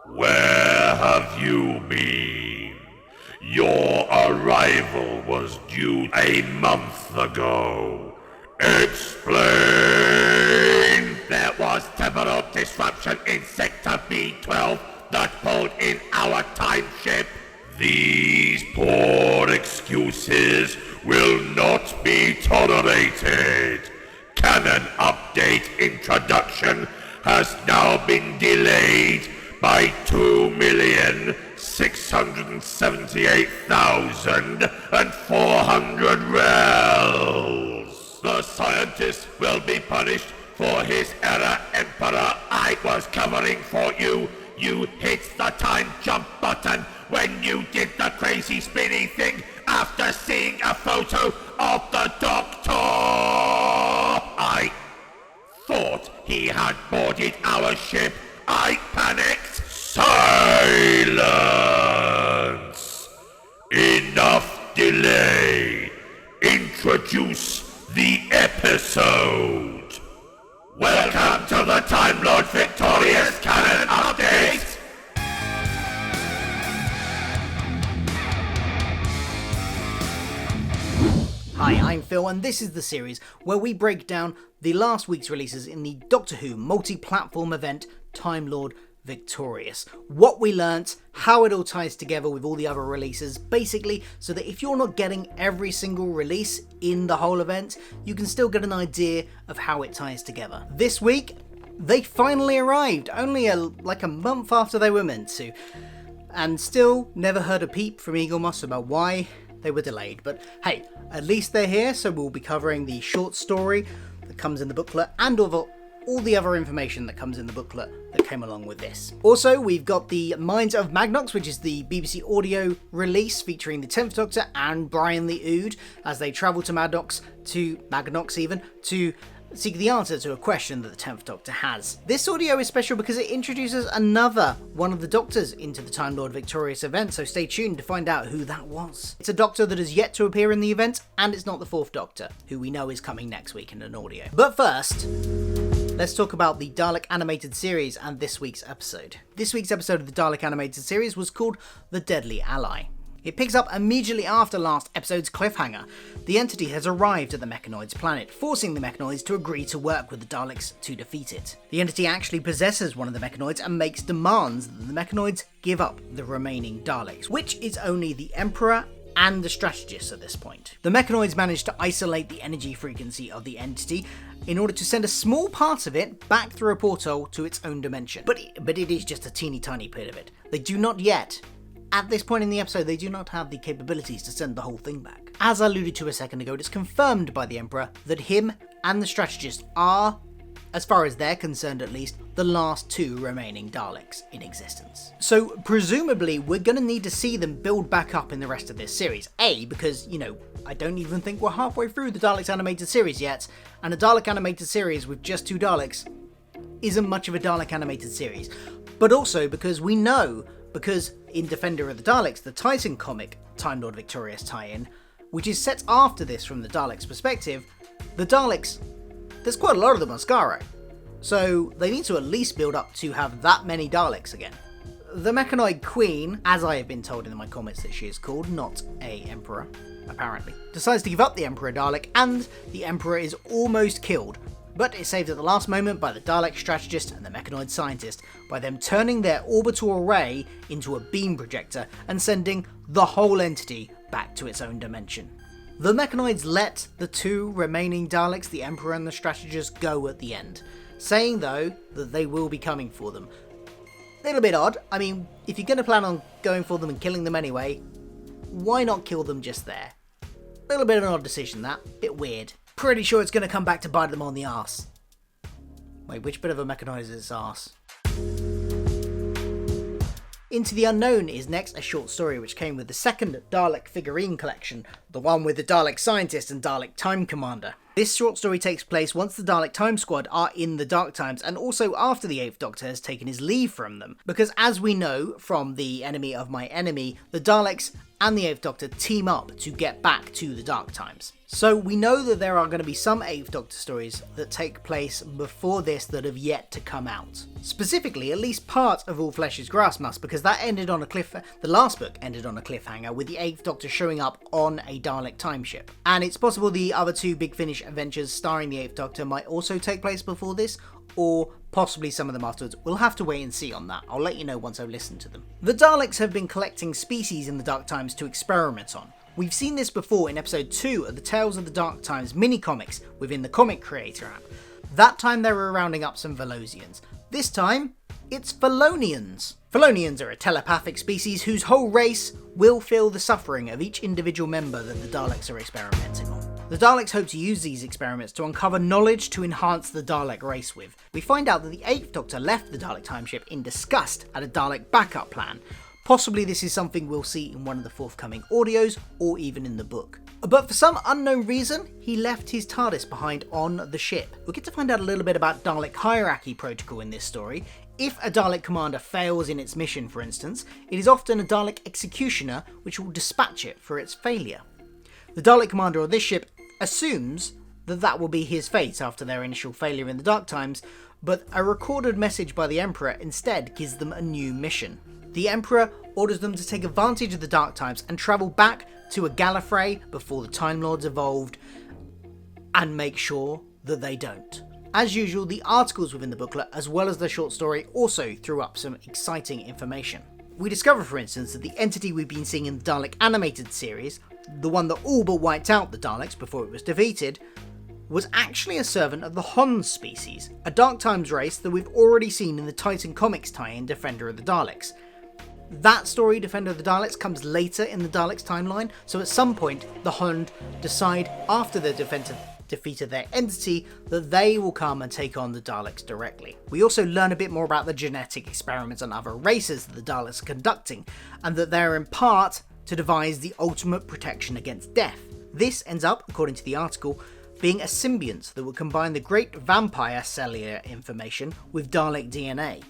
Where have you been? Your arrival was due a month ago. Explain! There was temporal disruption in Sector B12 that pulled in our time ship. These poor excuses will not be tolerated. Canon update introduction has now been delayed by 2,678,400 rels. The scientist will be punished for his error, Emperor. I was covering for you. You hit the time jump button when you did the crazy spinny thing after seeing a photo of the Doctor. I thought he had boarded our ship. I panicked. Silence! Enough delay. Introduce the episode. Welcome to the Time Lord Victorious Canon Update! Hi, I'm Phil, and this is the series where we break down the last week's releases in the Doctor Who multi-platform event Time Lord Victorious. What we learnt, how it all ties together with all the other releases, basically so that if you're not getting every single release in the whole event, you can still get an idea of how it ties together. This week, they finally arrived, only like a month after they were meant to, and still never heard a peep from Eaglemoss about why they were delayed. But hey, at least they're here, so we'll be covering the short story that comes in the booklet and all the other information that comes in the booklet that came along with this. Also, we've got the Minds of Magnox, which is the BBC audio release featuring the 10th Doctor and Brian the Ood as they travel to Magnox to seek the answer to a question that the 10th Doctor has. This audio is special because it introduces another one of the Doctors into the Time Lord Victorious event, so stay tuned to find out who that was. It's a Doctor that has yet to appear in the event, and it's not the 4th Doctor, who we know is coming next week in an audio. But first, let's talk about the Dalek animated series and this week's episode. This week's episode of the Dalek animated series was called The Deadly Ally. It picks up immediately after last episode's cliffhanger. The entity has arrived at the Mechanoids planet, forcing the Mechanoids to agree to work with the Daleks to defeat it. The entity actually possesses one of the Mechanoids and makes demands that the Mechanoids give up the remaining Daleks, which is only the Emperor and the Strategist at this point. The Mechanoids manage to isolate the energy frequency of the entity in order to send a small part of it back through a portal to its own dimension. But it is just a teeny tiny bit of it. They do not yet, at this point in the episode, they do not have the capabilities to send the whole thing back. As I alluded to a second ago, it is confirmed by the Emperor that him and the Strategist are, as far as they're concerned at least, the last two remaining Daleks in existence. So presumably we're going to need to see them build back up in the rest of this series. Because, I don't even think we're halfway through the Daleks animated series yet, and a Dalek animated series with just 2 Daleks isn't much of a Dalek animated series. But also because we know, because in Defender of the Daleks, the Titan comic Time Lord Victorious tie-in, which is set after this from the Daleks' perspective, the Daleks, there's quite a lot of them on Skaro. So they need to at least build up to have that many Daleks again. The Mechanoid Queen, as I have been told in my comments that she is called, not a Emperor, apparently, decides to give up the Emperor Dalek, and the Emperor is almost killed, but is saved at the last moment by the Dalek Strategist and the Mechanoid Scientist by them turning their orbital array into a beam projector and sending the whole entity back to its own dimension. The Mechanoids let the 2 remaining Daleks, the Emperor and the Strategist, go at the end, saying though that they will be coming for them. Little bit odd. I mean, if you're going to plan on going for them and killing them anyway, why not kill them just there? Little bit of an odd decision, that. Bit weird. Pretty sure it's going to come back to bite them on the arse. Wait, which bit of a Mechanoid is its arse? Into the Unknown is next, a short story which came with the second Dalek figurine collection, the one with the Dalek Scientist and Dalek Time Commander. This short story takes place once the Dalek Time Squad are in the Dark Times, and also after the 8th Doctor has taken his leave from them. Because as we know from The Enemy of My Enemy, the Daleks and the Eighth Doctor team up to get back to the Dark Times. So we know that there are going to be some Eighth Doctor stories that take place before this that have yet to come out. Specifically, at least part of All Flesh is Grass must, because that ended on a the last book ended on a cliffhanger with the Eighth Doctor showing up on a Dalek time ship. And it's possible the other two Big Finish adventures starring the Eighth Doctor might also take place before this, or possibly some of them afterwards. We'll have to wait and see on that. I'll let you know once I've listened to them. The Daleks have been collecting species in the Dark Times to experiment on. We've seen this before in episode 2 of the Tales of the Dark Times mini-comics within the Comic Creator app. That time they were rounding up some Velocians. This time, it's Felonians. Felonians are a telepathic species whose whole race will feel the suffering of each individual member that the Daleks are experimenting on. The Daleks hope to use these experiments to uncover knowledge to enhance the Dalek race with. We find out that the Eighth Doctor left the Dalek timeship in disgust at a Dalek backup plan. Possibly this is something we'll see in one of the forthcoming audios, or even in the book. But for some unknown reason, he left his TARDIS behind on the ship. We'll get to find out a little bit about Dalek hierarchy protocol in this story. If a Dalek commander fails in its mission, for instance, it is often a Dalek executioner which will dispatch it for its failure. The Dalek commander of this ship assumes that that will be his fate after their initial failure in the Dark Times, but a recorded message by the Emperor instead gives them a new mission. The Emperor orders them to take advantage of the Dark Times and travel back to a Gallifrey before the Time Lords evolved, and make sure that they don't. As usual, the articles within the booklet, as well as the short story, also threw up some exciting information. We discover, for instance, that the entity we've been seeing in the Dalek animated series, the one that all but wiped out the Daleks before it was defeated, was actually a servant of the Hon species, a Dark Times race that we've already seen in the Titan Comics tie-in Defender of the Daleks. That story, Defender of the Daleks, comes later in the Daleks timeline, so at some point the Hon decide, after they've defeated their entity, that they will come and take on the Daleks directly. We also learn a bit more about the genetic experiments on other races that the Daleks are conducting, and that they're in part to devise the ultimate protection against death. This ends up, according to the article, being a symbiont that will combine the great vampire cellular information with Dalek DNA.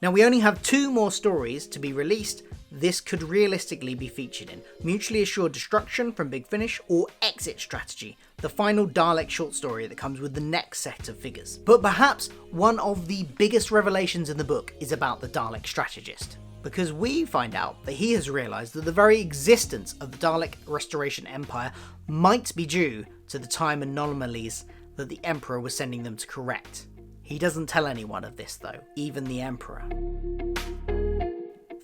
Now, we only have 2 more stories to be released this could realistically be featured in: Mutually Assured Destruction from Big Finish, or Exit Strategy, the final Dalek short story that comes with the next set of figures. But perhaps one of the biggest revelations in the book is about the Dalek strategist, because we find out that he has realised that the very existence of the Dalek Restoration Empire might be due to the time anomalies that the Emperor was sending them to correct. He doesn't tell anyone of this though, even the Emperor.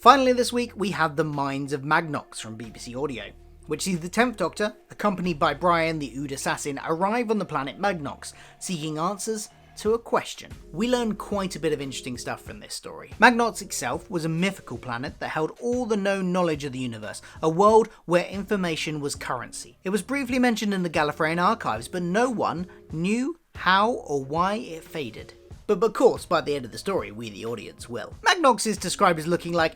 Finally this week we have the Minds of Magnox from BBC Audio, which sees the 10th Doctor, accompanied by Brian the Ood assassin, arrive on the planet Magnox, seeking answers to a question. We learn quite a bit of interesting stuff from this story. Magnox itself was a mythical planet that held all the known knowledge of the universe, a world where information was currency. It was briefly mentioned in the Gallifreyan archives, but no one knew how or why it faded. But of course, by the end of the story, we the audience will. Magnox is described as looking like,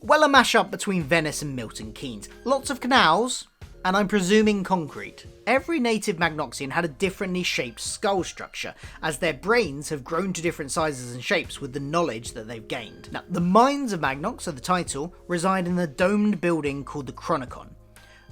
well, a mashup between Venice and Milton Keynes. Lots of canals, and I'm presuming concrete. Every native Magnoxian had a differently shaped skull structure, as their brains have grown to different sizes and shapes with the knowledge that they've gained. Now, the Minds of Magnox, so the title, reside in the domed building called the Chronicon.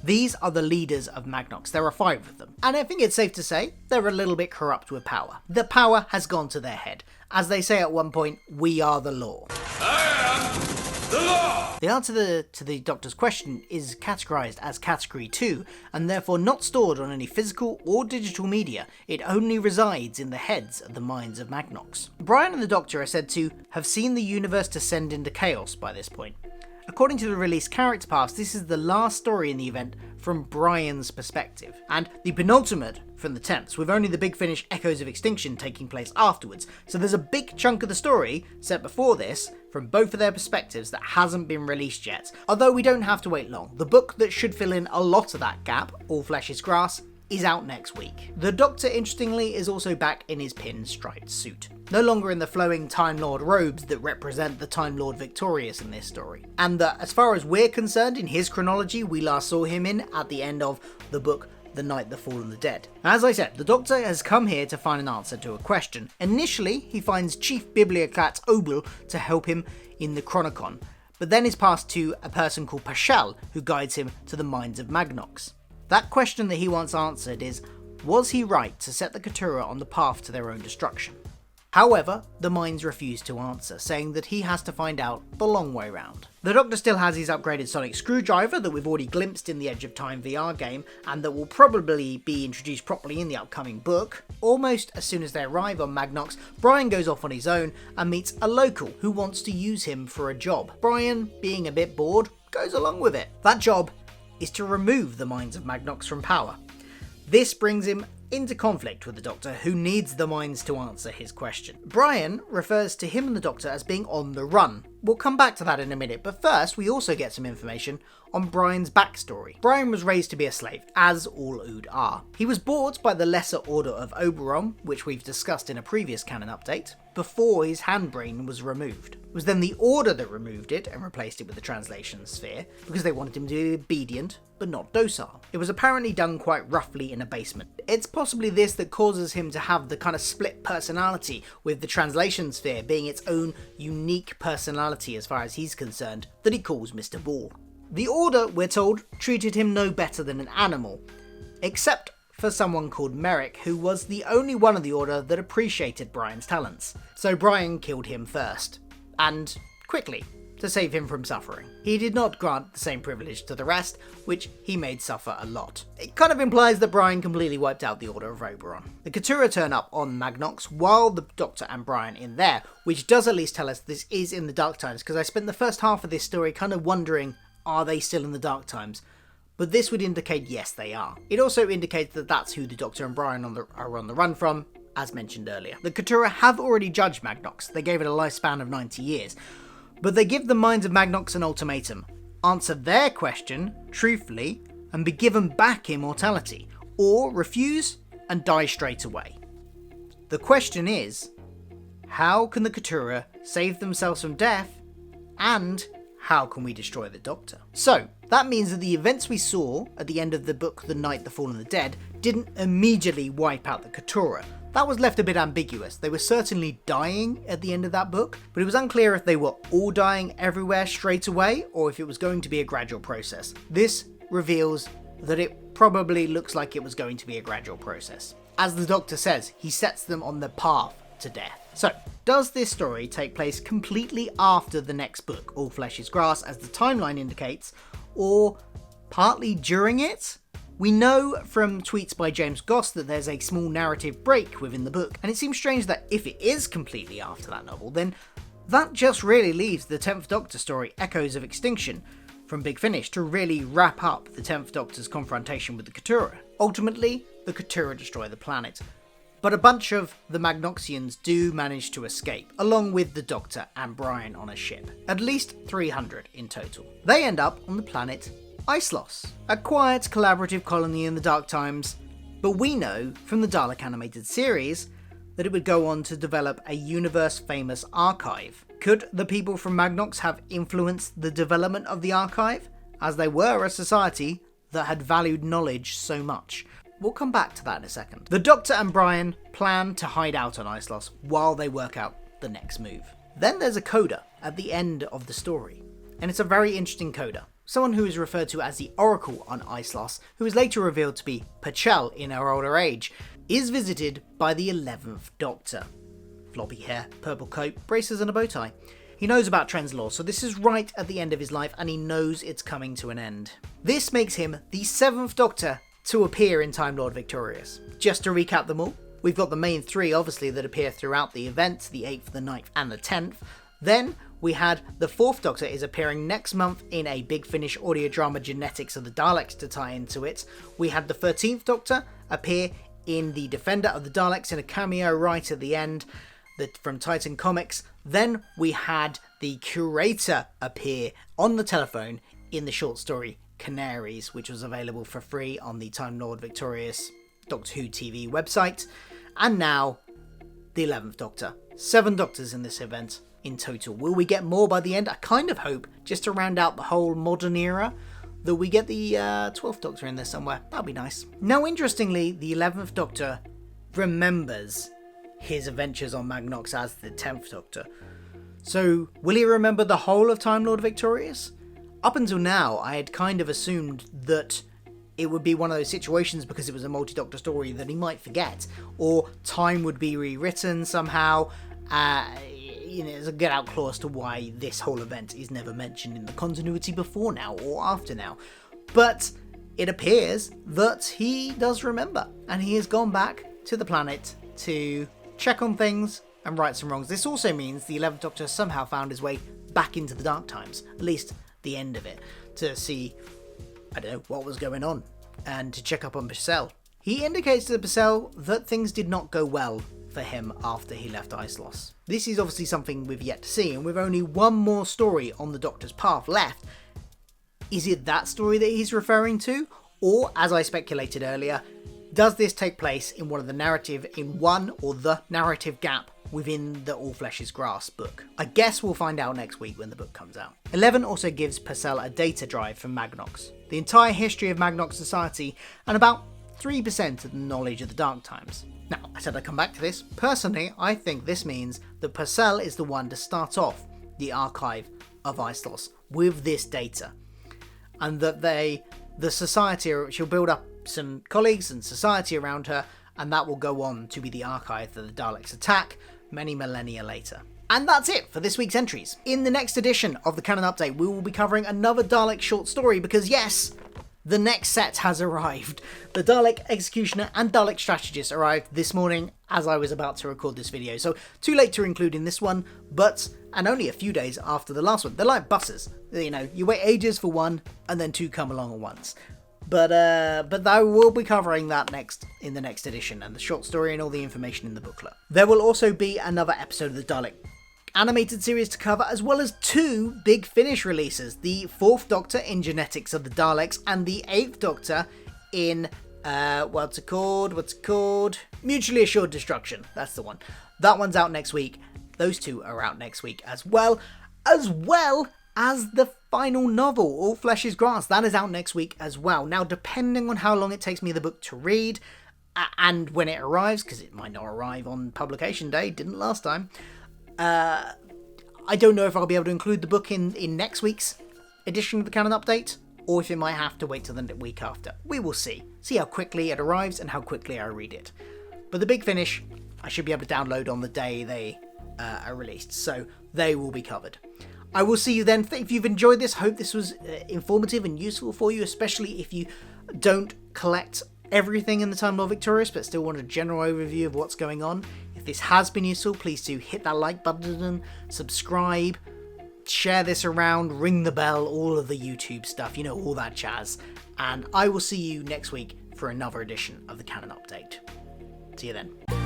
These are the leaders of Magnox. There are 5 of them, and I think it's safe to say they're a little bit corrupt with power. The power has gone to their head. As they say at one point, we are the law. I am the law! The answer to the Doctor's question is categorised as Category 2, and therefore not stored on any physical or digital media. It only resides in the heads of the Minds of Magnox. Brian and the Doctor are said to have seen the universe descend into chaos by this point. According to the released character paths, this is the last story in the event from Brian's perspective, and the penultimate from the 10th, with only the Big Finish Echoes of Extinction taking place afterwards. So there's a big chunk of the story set before this from both of their perspectives that hasn't been released yet, although we don't have to wait long. The book that should fill in a lot of that gap, All Flesh is Grass, is out next week. The Doctor, interestingly, is also back in his pinstriped suit, no longer in the flowing Time Lord robes that represent the Time Lord Victorious in this story, and that, as far as we're concerned, in his chronology, we last saw him in at the end of the book The Night That Fallen the Dead. As I said, the Doctor has come here to find an answer to a question. Initially, he finds Chief Bibliocrat Obel to help him in the Chronicon, but then is passed to a person called Paschal, who guides him to the Minds of Magnox. That question that he wants answered is, was he right to set the Keturah on the path to their own destruction? However, the Minds refuse to answer, saying that he has to find out the long way round. The Doctor still has his upgraded sonic screwdriver that we've already glimpsed in the Edge of Time VR game, and that will probably be introduced properly in the upcoming book. Almost as soon as they arrive on Magnox, Brian goes off on his own and meets a local who wants to use him for a job. Brian, being a bit bored, goes along with it. That job is to remove the Minds of Magnox from power. This brings him into conflict with the Doctor, who needs the Minds to answer his question. Brian refers to him and the Doctor as being on the run. We'll come back to that in a minute, but first we also get some information on Brian's backstory. Brian was raised to be a slave, as all Ood are. He was bought by the Lesser Order of Oberon, which we've discussed in a previous canon update, before his handbrain was removed. It was then the Order that removed it and replaced it with the Translation Sphere, because they wanted him to be obedient, but not docile. It was apparently done quite roughly in a basement. It's possibly this that causes him to have the kind of split personality, with the Translation Sphere being its own unique personality as far as he's concerned, that he calls Mr. Ball. The Order, we're told, treated him no better than an animal, except for someone called Merrick, who was the only one of the Order that appreciated Brian's talents. So Brian killed him first, and quickly, to save him from suffering. He did not grant the same privilege to the rest, which he made suffer a lot. It kind of implies that Brian completely wiped out the Order of Oberon. The Keturah turn up on Magnox while the Doctor and Brian in there, which does at least tell us this is in the Dark Times, because I spent the first half of this story kind of wondering, are they still in the Dark Times? But this would indicate yes, they are. It also indicates that that's who the Doctor and Brian are on the run from, as mentioned earlier. The Keturah have already judged Magnox. They gave it a lifespan of 90 years. But they give the Minds of Magnox an ultimatum. Answer their question truthfully and be given back immortality, or refuse and die straight away. The question is, how can the Keturah save themselves from death, and how can we destroy the Doctor? So, that means that the events we saw at the end of the book The Night, the Fall and the Dead didn't immediately wipe out the Keturah. That was left a bit ambiguous. They were certainly dying at the end of that book, but it was unclear if they were all dying everywhere straight away, or if it was going to be a gradual process. This reveals that it probably looks like it was going to be a gradual process. As the Doctor says, he sets them on the path to death. So, does this story take place completely after the next book, All Flesh is Grass, as the timeline indicates, or partly during it? We know from tweets by James Goss that there's a small narrative break within the book, and it seems strange that if it is completely after that novel, then that just really leaves the 10th Doctor story, Echoes of Extinction, from Big Finish, to really wrap up the 10th Doctor's confrontation with the Keturah. Ultimately, the Keturah destroy the planet, but a bunch of the Magnoxians do manage to escape, along with the Doctor and Brian on a ship. At least 300 in total. They end up on the planet Iceloss, a quiet collaborative colony in the Dark Times, but we know from the Dalek animated series that it would go on to develop a universe-famous archive. Could the people from Magnox have influenced the development of the archive, as they were a society that had valued knowledge so much? We'll come back to that in a second. The Doctor and Brian plan to hide out on Iceloss while they work out the next move. Then there's a coda at the end of the story, and it's a very interesting coda. Someone who is referred to as the Oracle on Iceloss, who is later revealed to be Paschal in her older age, is visited by the 11th Doctor. Floppy hair, purple coat, braces and a bow tie. He knows about Tren's law, so this is right at the end of his life and he knows it's coming to an end. This makes him the 7th Doctor to appear in Time Lord Victorious. Just to recap them all, we've got the main three obviously that appear throughout the event, the 8th, the 9th and the 10th. Then we had the 4th Doctor is appearing next month in a Big Finish audio drama, Genetics of the Daleks, to tie into it. We had the 13th Doctor appear in the Defender of the Daleks in a cameo right at the end from Titan Comics. Then we had the Curator appear on the telephone in the short story Canaries, which was available for free on the Time Lord Victorious Doctor Who TV website. And now the 11th Doctor. 7 Doctors in this event in total. Will we get more by the end? I kind of hope, just to round out the whole modern era, that we get the 12th Doctor in there somewhere. That'd be nice. Now, interestingly, the 11th Doctor remembers his adventures on Magnox as the 10th Doctor. So, will he remember the whole of Time Lord Victorious? Up until now, I had kind of assumed that it would be one of those situations, because it was a multi-Doctor story, that he might forget, or time would be rewritten somehow. There's a get out clause to why this whole event is never mentioned in the continuity before now or after now. But it appears that he does remember, and he has gone back to the planet to check on things and right some wrongs. This also means the 11th Doctor somehow found his way back into the Dark Times, at least the end of it, to see, I don't know, what was going on, and to check up on Purcell. He indicates to Purcell that things did not go well for him after he left Icelos. This is obviously something we've yet to see, and with only one more story on the Doctor's path left. Is it that story that he's referring to? Or, as I speculated earlier, does this take place in one or the narrative gap within the All Flesh is Grass book? I guess we'll find out next week when the book comes out. 11 also gives Purcell a data drive from Magnox, the entire history of Magnox society, and about 3% of the knowledge of the Dark Times. Now, I said I'd come back to this. Personally, I think this means that Purcell is the one to start off the archive of Icelos with this data, and that the society, she'll build up some colleagues and society around her, and that will go on to be the archive that the Daleks attack many millennia later. And that's it for this week's entries. In the next edition of the Canon Update, we will be covering another Dalek short story, because yes, the next set has arrived. The Dalek Executioner and Dalek Strategist arrived this morning as I was about to record this video, so too late to include in this one, and only a few days after the last one. They're like buses, you wait ages for one, and then two come along at once. But I will be covering that next in the next edition, and the short story and all the information in the booklet. There will also be another episode of the Dalek animated series to cover, as well as two Big Finish releases: the 4th Doctor in Genetics of the Daleks, and the 8th Doctor in what's it called? Mutually Assured Destruction. That's the one. That one's out next week. Those two are out next week as well as the final novel, All Flesh is Grass. That is out next week as well. Now, depending on how long it takes me the book to read, and when it arrives, because it might not arrive on publication day, didn't last time, I don't know if I'll be able to include the book in next week's edition of the Canon Update, or if it might have to wait till the week after. We will see. See how quickly it arrives and how quickly I read it. But the Big Finish, I should be able to download on the day they are released, so they will be covered. I will see you then. If you've enjoyed this, hope this was informative and useful for you, especially if you don't collect everything in the Time Lord Victorious but still want a general overview of what's going on. If this has been useful, please do hit that like button, subscribe, share this around, ring the bell, all of the YouTube stuff, all that jazz. And I will see you next week for another edition of the Canon Update. See you then.